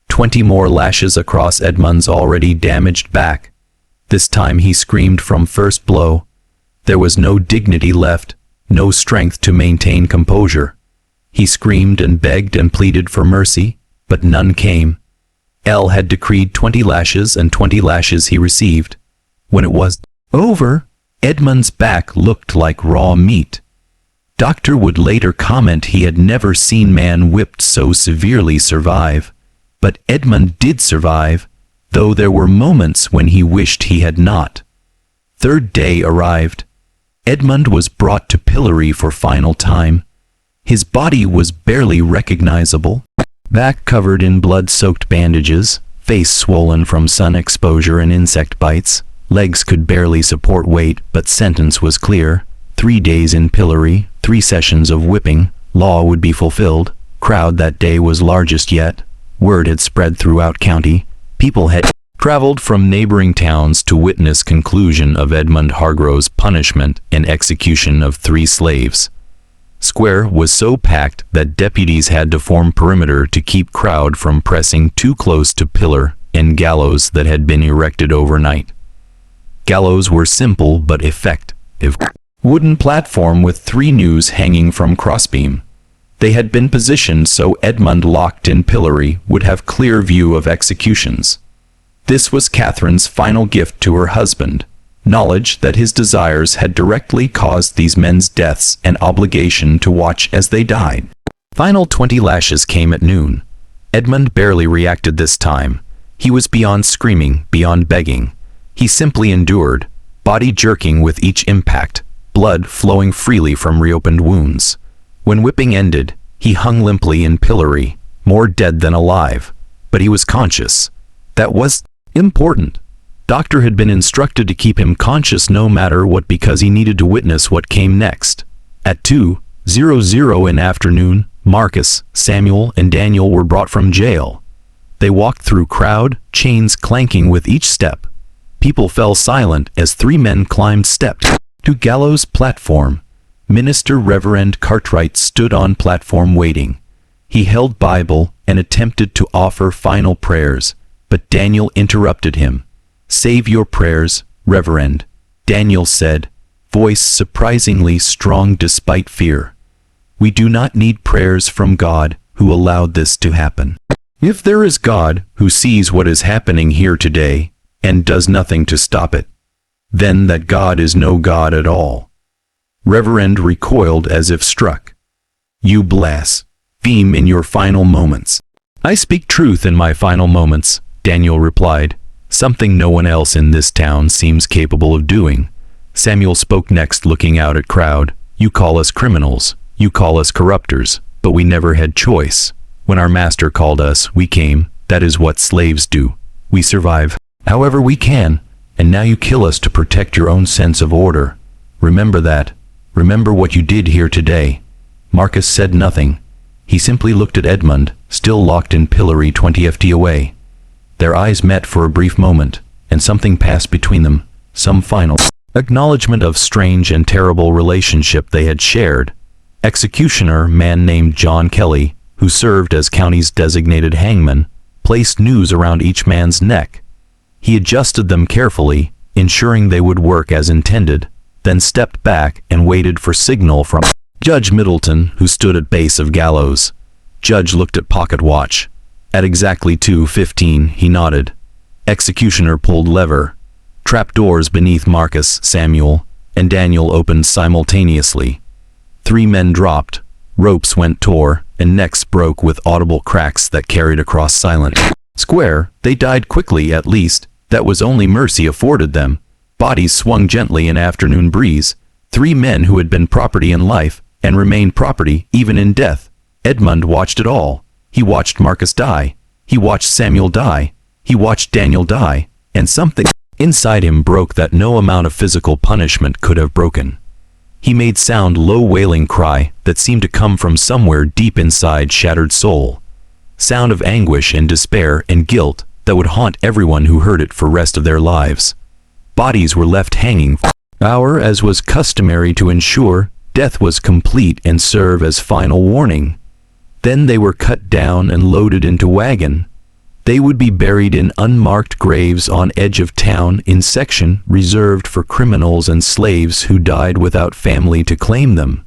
20 more lashes across Edmund's already damaged back. This time he screamed from first blow. There was no dignity left, no strength to maintain composure. He screamed and begged and pleaded for mercy, but none came. L had decreed 20 lashes and 20 lashes he received. When it was over, Edmund's back looked like raw meat. Doctor would later comment he had never seen man whipped so severely survive. But Edmund did survive, though there were moments when he wished he had not. Third day arrived. Edmund was brought to pillory for final time. His body was barely recognizable, back covered in blood-soaked bandages, face swollen from sun exposure and insect bites. Legs could barely support weight, but sentence was clear. 3 days in pillory, 3 sessions of whipping, law would be fulfilled. Crowd that day was largest yet. Word had spread throughout county. People had traveled from neighboring towns to witness conclusion of Edmund Hargrove's punishment and execution of 3 slaves. Square was so packed that deputies had to form perimeter to keep crowd from pressing too close to pillar and gallows that had been erected overnight. Gallows were simple but effective. Wooden platform with 3 nooses hanging from crossbeam. They had been positioned so Edmund locked in pillory would have clear view of executions. This was Catherine's final gift to her husband, knowledge that his desires had directly caused these men's deaths and obligation to watch as they died. Final 20 lashes came at noon. Edmund barely reacted this time. He was beyond screaming, beyond begging. He simply endured, body jerking with each impact, blood flowing freely from reopened wounds. When whipping ended, he hung limply in pillory, more dead than alive, but he was conscious. That was important. Doctor had been instructed to keep him conscious no matter what because he needed to witness what came next. At 2:00 in afternoon, Marcus, Samuel, and Daniel were brought from jail. They walked through crowd, chains clanking with each step. People fell silent as three men climbed steps to gallows platform. Minister Reverend Cartwright stood on platform waiting. He held Bible and attempted to offer final prayers, but Daniel interrupted him. "Save your prayers, Reverend," Daniel said, voice surprisingly strong despite fear. "We do not need prayers from God who allowed this to happen. If there is God who sees what is happening here today and does nothing to stop it, then that God is no God at all." Reverend recoiled as if struck. "You blaspheme in your final moments." "I speak truth in my final moments," Daniel replied, "something no one else in this town seems capable of doing." Samuel spoke next, looking out at crowd. "You call us criminals, you call us corruptors, but we never had choice. When our master called us, we came. That is what slaves do. We survive however we can, and now you kill us to protect your own sense of order. Remember that. Remember what you did here today." Marcus said nothing. He simply looked at Edmund, still locked in pillory 20 feet away. Their eyes met for a brief moment, and something passed between them, some final acknowledgement of strange and terrible relationship they had shared. Executioner, man named John Kelly, who served as county's designated hangman, placed noose around each man's neck. He adjusted them carefully, ensuring they would work as intended, then stepped back and waited for signal from Judge Middleton, who stood at base of gallows. Judge looked at pocket watch. At exactly 2:15, he nodded. Executioner pulled lever. Trapdoors beneath Marcus, Samuel, and Daniel opened simultaneously. Three men dropped, ropes went tore, and necks broke with audible cracks that carried across silent square. They died quickly, at least. That was only mercy afforded them. Bodies swung gently in afternoon breeze. Three men who had been property in life, and remained property even in death. Edmund watched it all. He watched Marcus die. He watched Samuel die. He watched Daniel die. And something inside him broke that no amount of physical punishment could have broken. He made sound, low wailing cry that seemed to come from somewhere deep inside shattered soul. Sound of anguish and despair and guilt that would haunt everyone who heard it for rest of their lives. Bodies were left hanging for an hour, as was customary to ensure death was complete and serve as final warning. Then they were cut down and loaded into wagon. They would be buried in unmarked graves on edge of town in section reserved for criminals and slaves who died without family to claim them.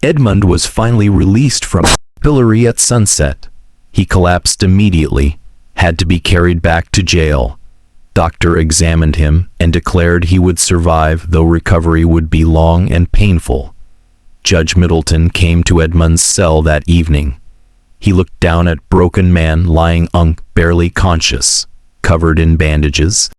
Edmund was finally released from pillory at sunset. He collapsed immediately, had to be carried back to jail. Doctor examined him and declared he would survive, though recovery would be long and painful. Judge Middleton came to Edmund's cell that evening. He looked down at broken man lying barely conscious, covered in bandages.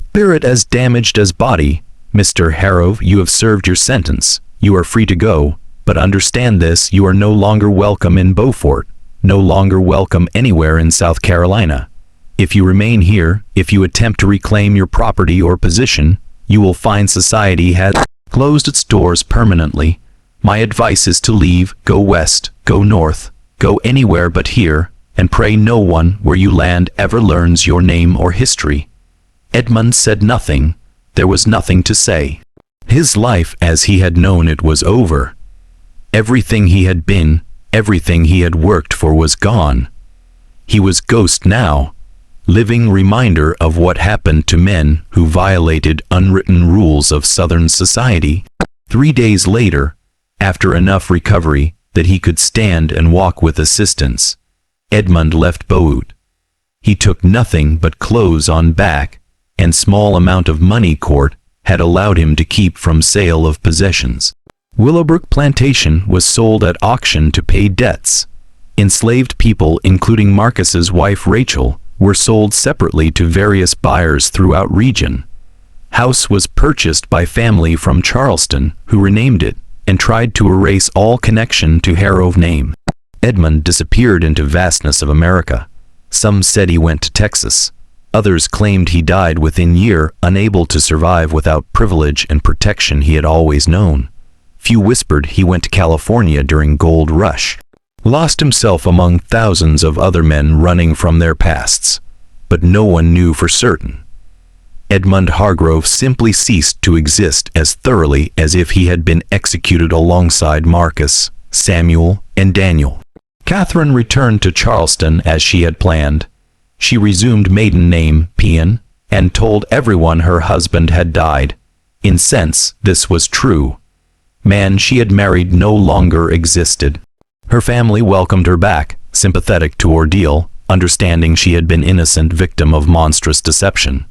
"Spirit as damaged as body. Mr. Harrow, you have served your sentence. You are free to go, but understand this: you are no longer welcome in Beaufort, no longer welcome anywhere in South Carolina. If you remain here, if you attempt to reclaim your property or position, you will find society has closed its doors permanently. My advice is to leave, go west, go north, go anywhere but here, and pray no one where you land ever learns your name or history." Edmund said nothing. There was nothing to say. His life as he had known it was over. Everything he had been, everything he had worked for was gone. He was ghost now, living reminder of what happened to men who violated unwritten rules of Southern society. 3 days later, after enough recovery that he could stand and walk with assistance, Edmund left Beaufort. He took nothing but clothes on back, and small amount of money court had allowed him to keep from sale of possessions. Willowbrook Plantation was sold at auction to pay debts. Enslaved people, including Marcus's wife Rachel, were sold separately to various buyers throughout region. House was purchased by family from Charleston, who renamed it and tried to erase all connection to Harrow's name. Edmund disappeared into vastness of America. Some said he went to Texas. Others claimed he died within year, unable to survive without privilege and protection he had always known. Few whispered he went to California during Gold Rush, lost himself among thousands of other men running from their pasts. But no one knew for certain. Edmund Hargrove simply ceased to exist as thoroughly as if he had been executed alongside Marcus, Samuel, and Daniel. Catherine returned to Charleston as she had planned. She resumed maiden name Peon and told everyone her husband had died. In sense, this was true. Man she had married no longer existed. Her family welcomed her back, sympathetic to ordeal, understanding she had been innocent victim of monstrous deception.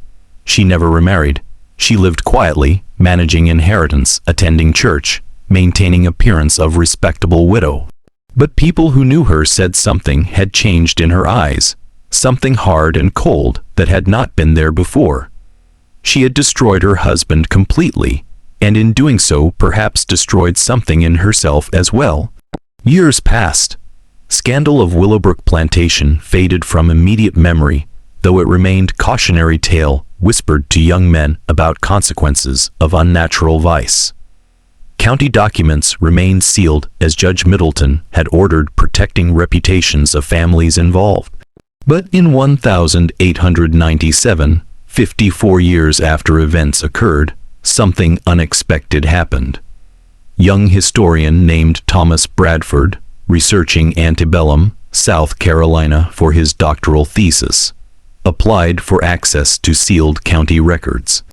She never remarried. She lived quietly, managing inheritance, attending church, maintaining appearance of respectable widow. But people who knew her said something had changed in her eyes, something hard and cold that had not been there before. She had destroyed her husband completely, and in doing so perhaps destroyed something in herself as well. Years passed. Scandal of Willowbrook Plantation faded from immediate memory, though it remained cautionary tale whispered to young men about consequences of unnatural vice. County documents remained sealed as Judge Middleton had ordered, protecting reputations of families involved. But in 1897, 54 years after events occurred, something unexpected happened. Young historian named Thomas Bradford, researching Antebellum, South Carolina for his doctoral thesis, applied for access to sealed county records.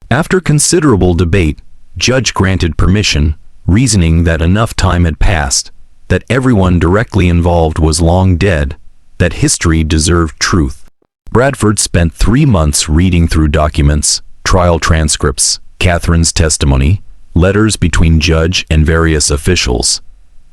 After considerable debate, Judge granted permission, reasoning that enough time had passed, that everyone directly involved was long dead, that history deserved truth. Bradford spent 3 months reading through documents, trial transcripts, Catherine's testimony, letters between judge and various officials,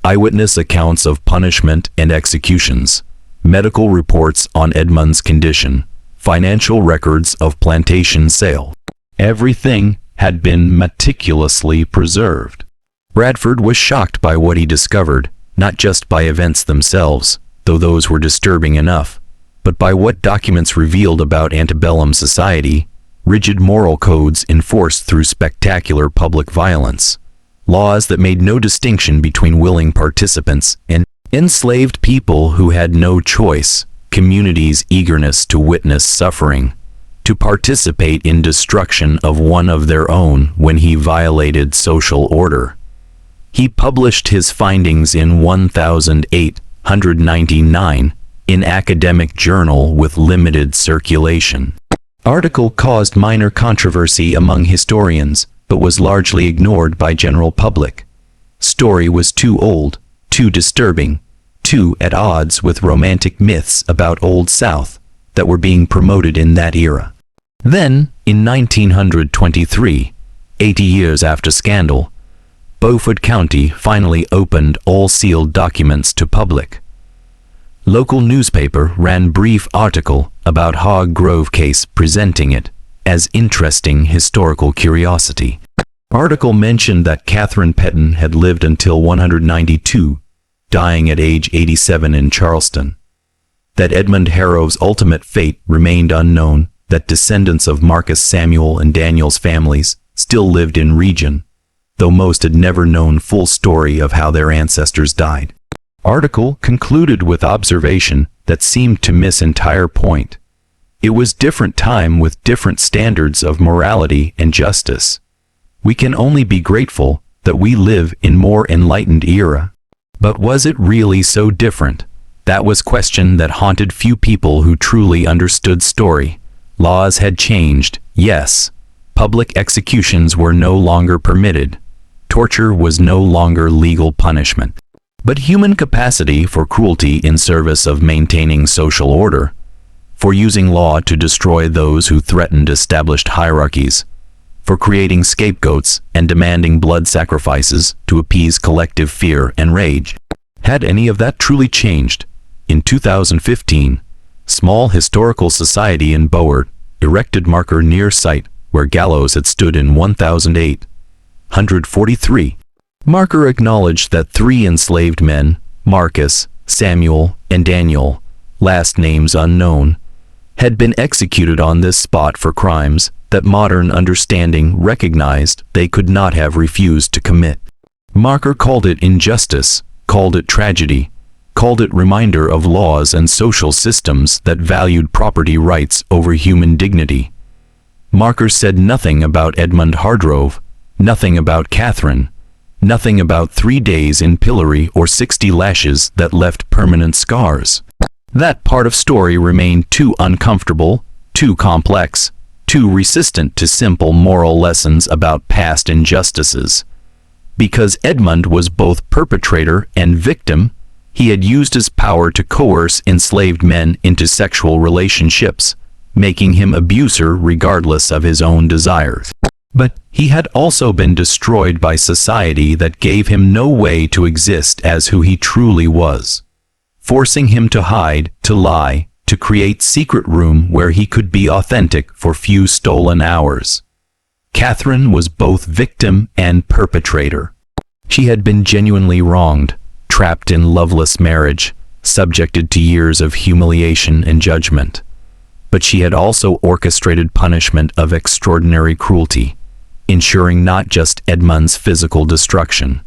eyewitness accounts of punishment and executions, medical reports on Edmund's condition, financial records of plantation sale. Everything had been meticulously preserved. Bradford was shocked by what he discovered, not just by events themselves, though those were disturbing enough, but by what documents revealed about antebellum society, rigid moral codes enforced through spectacular public violence, laws that made no distinction between willing participants and enslaved people who had no choice, communities' eagerness to witness suffering, to participate in destruction of one of their own when he violated social order. He published his findings in 1899 in academic journal with limited circulation. Article caused minor controversy among historians, but was largely ignored by general public. Story was too old, too disturbing, too at odds with romantic myths about Old South that were being promoted in that era. Then, in 1923, 80 years after scandal, Beaufort County finally opened all sealed documents to public. Local newspaper ran brief article about Hog Grove case, presenting it as interesting historical curiosity. Article mentioned that Catherine Petton had lived until 192, dying at age 87 in Charleston. That Edmund Harrove's ultimate fate remained unknown, that descendants of Marcus, Samuel, and Daniel's families still lived in region, though most had never known full story of how their ancestors died. Article concluded with observation that seemed to miss entire point. It was different time with different standards of morality and justice. We can only be grateful that we live in more enlightened era. But was it really so different? That was question that haunted few people who truly understood story. Laws had changed, yes. Public executions were no longer permitted. Torture was no longer legal punishment. But human capacity for cruelty in service of maintaining social order, for using law to destroy those who threatened established hierarchies, for creating scapegoats and demanding blood sacrifices to appease collective fear and rage. Had any of that truly changed? In 2015, Small Historical Society in Beaufort erected marker near site where gallows had stood in 1843. Marker acknowledged that 3 enslaved men, Marcus, Samuel, and Daniel, last names unknown, had been executed on this spot for crimes that modern understanding recognized they could not have refused to commit. Marker called it injustice, called it tragedy, called it reminder of laws and social systems that valued property rights over human dignity. Marker said nothing about Edmund Hargrove, nothing about Catherine, nothing about 3 days in pillory or 60 lashes that left permanent scars. That part of story remained too uncomfortable, too complex, too resistant to simple moral lessons about past injustices. Because Edmund was both perpetrator and victim, he had used his power to coerce enslaved men into sexual relationships, making him abuser regardless of his own desires. But he had also been destroyed by society that gave him no way to exist as who he truly was, forcing him to hide, to lie, to create secret room where he could be authentic for few stolen hours. Catherine was both victim and perpetrator. She had been genuinely wronged, trapped in loveless marriage, subjected to years of humiliation and judgment. But she had also orchestrated punishment of extraordinary cruelty, ensuring not just Edmund's physical destruction,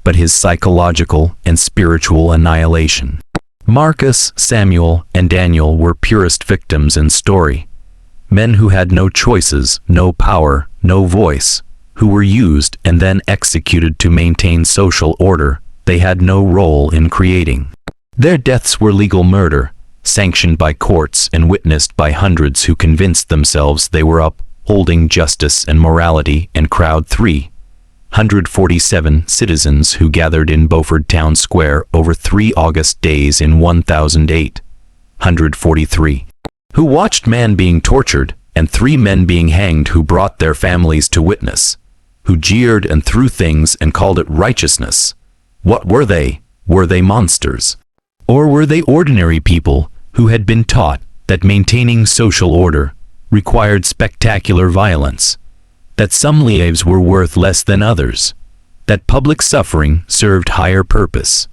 but his psychological and spiritual annihilation. Marcus, Samuel, and Daniel were purest victims in story. Men who had no choices, no power, no voice, who were used and then executed to maintain social order they had no role in creating. Their deaths were legal murder, sanctioned by courts and witnessed by hundreds who convinced themselves they were upholding justice and morality and crowd 347 citizens who gathered in Beaufort Town Square over 3 August days in 1843, who watched man being tortured and 3 men being hanged who brought their families to witness, who jeered and threw things and called it righteousness. What were they? Were they monsters? Or were they ordinary people who had been taught that maintaining social order required spectacular violence, that some lives were worth less than others, that public suffering served higher purpose?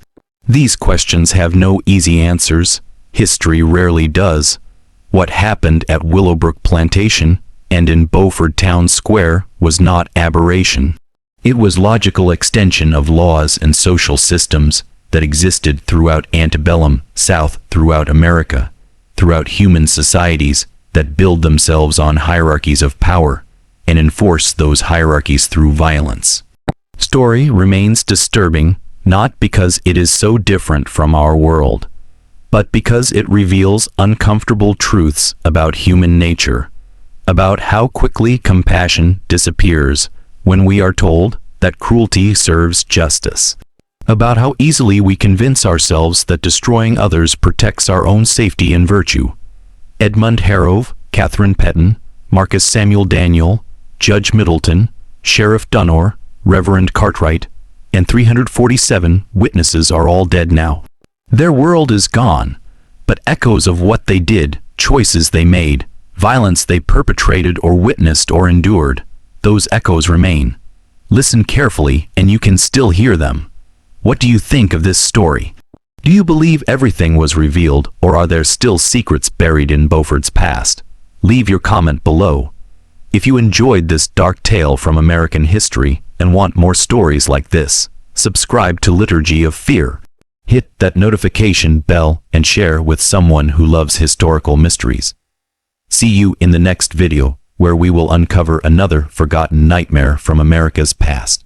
These questions have no easy answers. History rarely does. What happened at Willowbrook Plantation and in Beaufort Town Square was not aberration. It was logical extension of laws and social systems that existed throughout Antebellum South, throughout America, throughout human societies that build themselves on hierarchies of power and enforce those hierarchies through violence. Story remains disturbing, not because it is so different from our world, but because it reveals uncomfortable truths about human nature, about how quickly compassion disappears when we are told that cruelty serves justice, about how easily we convince ourselves that destroying others protects our own safety and virtue. Edmund Hargrove, Catherine Petton, Marcus Samuel Daniel, Judge Middleton, Sheriff Dunor, Reverend Cartwright, and 347 witnesses are all dead now. Their world is gone, but echoes of what they did, choices they made, violence they perpetrated or witnessed or endured, those echoes remain. Listen carefully and you can still hear them. What do you think of this story? Do you believe everything was revealed, or are there still secrets buried in Beaufort's past? Leave your comment below. If you enjoyed this dark tale from American history and want more stories like this, subscribe to Liturgy of Fear. Hit that notification bell and share with someone who loves historical mysteries. See you in the next video, where we will uncover another forgotten nightmare from America's past.